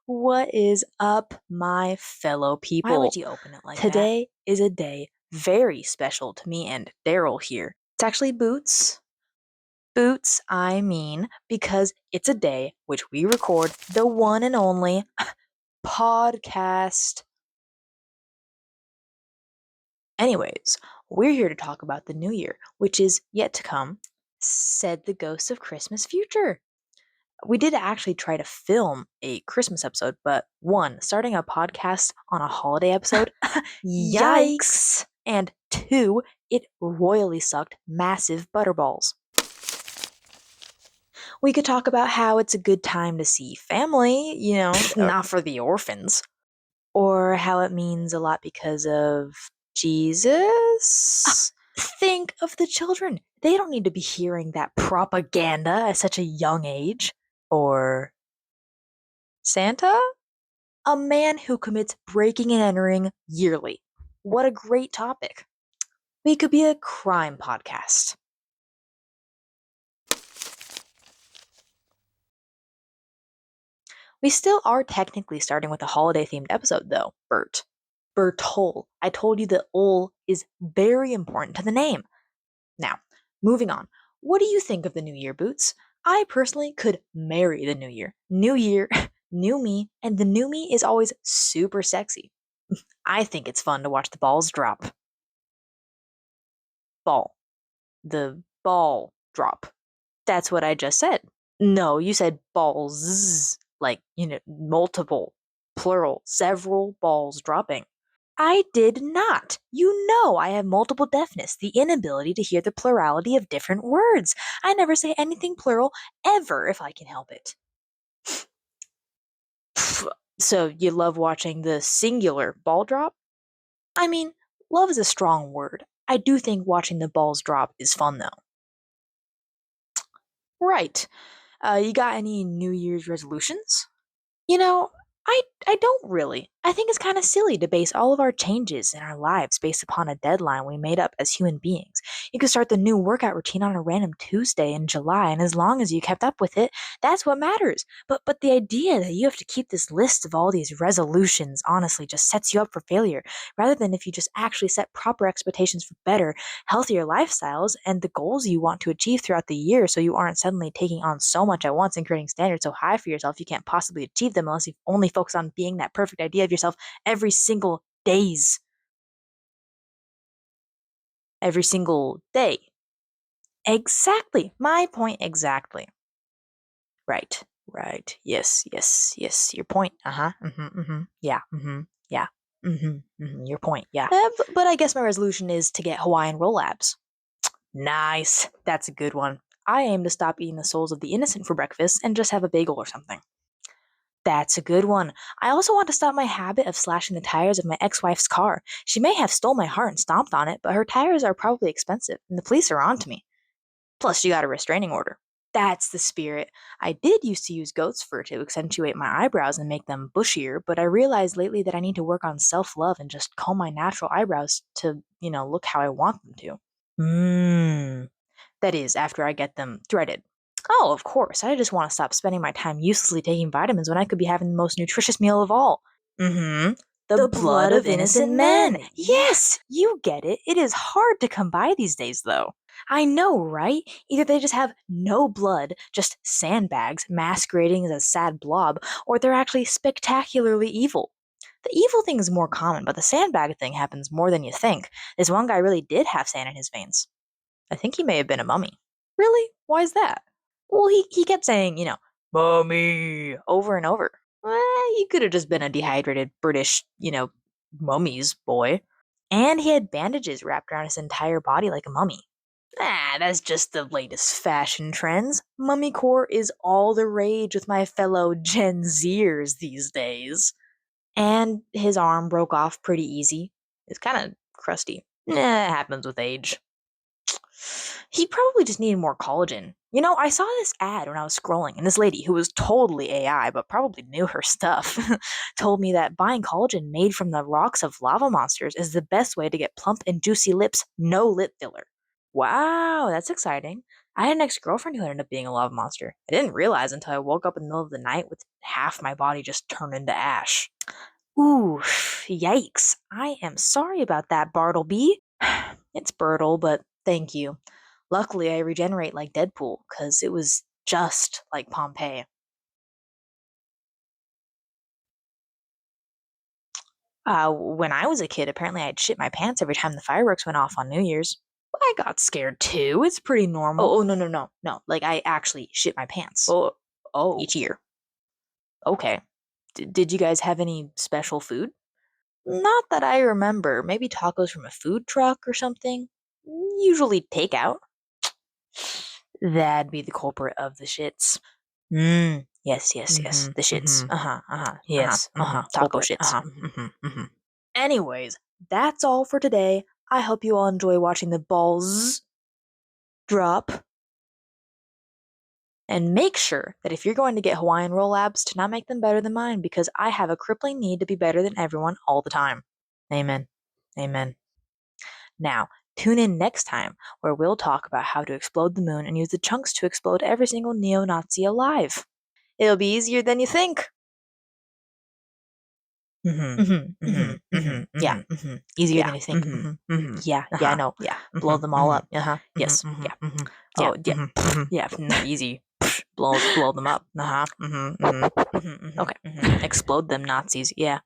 What is up, my fellow Why would people? you open it like that? Today is a day very special to me and Daryl here. It's actually Boots. Boots, I mean, because it's a day which we record the one and only podcast. Anyways, we're here to talk about the new year, which is yet to come, said the ghosts of Christmas future. We did actually try to film a Christmas episode, but one, starting a podcast on a holiday episode, Yikes. yikes! And two, it royally sucked massive butterballs. We could talk about how it's a good time to see family, not for the orphans, or how it means a lot because of Jesus. Think of the children. They don't need to be hearing that propaganda at such a young age. Or Santa? A man who commits breaking and entering yearly. What a great topic. We could be a crime podcast. We still are technically starting with a holiday themed episode, though, Bert. Bertle. I told you that ol is very important to the name. Now, moving on. What do you think of the new year, Boots? I personally could marry the new year. New year, new me, and the new me is always super sexy. I think it's fun to watch the balls drop. Ball. The ball drop. That's what I just said. No, you said balls. Like, multiple, plural, several balls dropping. I did not. You know I have multiple deafness, the inability to hear the plurality of different words. I never say anything plural ever if I can help it. So you love watching the singular ball drop? I mean, love is a strong word. I do think watching the balls drop is fun though. Right. You got any New Year's resolutions? You know, I don't really. I think it's kind of silly to base all of our changes in our lives based upon a deadline we made up as human beings. You could start the new workout routine on a random Tuesday in July, and as long as you kept up with it, that's what matters. But the idea that you have to keep this list of all these resolutions honestly just sets you up for failure, rather than if you just actually set proper expectations for better, healthier lifestyles and the goals you want to achieve throughout the year so you aren't suddenly taking on so much at once and creating standards so high for yourself you can't possibly achieve them unless you only focus on being that perfect idea of yourself every single days. Every single day. Exactly. My point exactly. Right. Right. Yes. Yes. Yes. Your point. Uh-huh. Mm-hmm. Mm-hmm. Yeah. Mm-hmm. Yeah. Mm-hmm. Mm-hmm. Your point. Yeah. But I guess my resolution is to get Hawaiian roll abs. Nice. That's a good one. I aim to stop eating the souls of the innocent for breakfast and just have a bagel or something. That's a good one. I also want to stop my habit of slashing the tires of my ex-wife's car. She may have stole my heart and stomped on it, but her tires are probably expensive, and the police are on to me. Plus, she got a restraining order. That's the spirit. I did used to use goat's fur to accentuate my eyebrows and make them bushier, but I realized lately that I need to work on self-love and just comb my natural eyebrows to, look how I want them to. Mmm. That is, after I get them threaded. Oh, of course. I just want to stop spending my time uselessly taking vitamins when I could be having the most nutritious meal of all. Mm-hmm. The blood of innocent men. Yes, you get it. It is hard to come by these days, though. I know, right? Either they just have no blood, just sandbags masquerading as a sad blob, or they're actually spectacularly evil. The evil thing is more common, but the sandbag thing happens more than you think. This one guy really did have sand in his veins. I think he may have been a mummy. Really? Why is that? Well, he kept saying, mummy, over and over. He could have just been a dehydrated British, mummy's boy. And he had bandages wrapped around his entire body like a mummy. That's just the latest fashion trends. Mummycore is all the rage with my fellow Gen Zers these days. And his arm broke off pretty easy. It's kind of crusty. It happens with age. He probably just needed more collagen. I saw this ad when I was scrolling, and this lady, who was totally AI but probably knew her stuff, told me that buying collagen made from the rocks of lava monsters is the best way to get plump and juicy lips, no lip filler. Wow, that's exciting. I had an ex-girlfriend who ended up being a lava monster. I didn't realize until I woke up in the middle of the night with half my body just turned into ash. Ooh, yikes. I am sorry about that, Bartleby. It's Bertle, but thank you. Luckily, I regenerate like Deadpool, because it was just like Pompeii. When I was a kid, apparently I'd shit my pants every time the fireworks went off on New Year's. I got scared too. It's pretty normal. Oh, no, no, no, no. Like, I actually shit my pants. Oh. Each year. Okay. Did you guys have any special food? Not that I remember. Maybe tacos from a food truck or something. Usually takeout. That'd be the culprit of the shits. Yes, yes, yes. The shits. Yes. Taco shits. Anyways, that's all for today. I hope you all enjoy watching the balls drop. And make sure that if you're going to get Hawaiian roll abs, to not make them better than mine, because I have a crippling need to be better than everyone all the time. Amen. Amen. Now, tune in next time where we'll talk about how to explode the moon and use the chunks to explode every single neo-Nazi alive. It'll be easier than you think. Yeah. Easier than you think. Yeah, I know. Yeah. Blow them all up. Yes. Yeah. Oh, yeah. Yeah. Easy. Blow them up. Okay. Explode them, Nazis. Yeah.